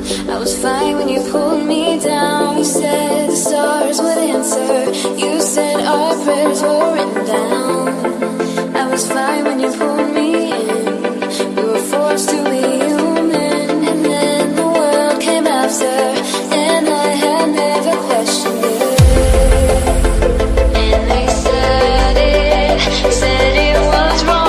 I was fine when you pulled me down. You said the stars would answer. You said our prayers were written down. I was fine when you pulled me in. We were forced to be human. And then the world came after, and I had never questioned it. And they said it was wrong.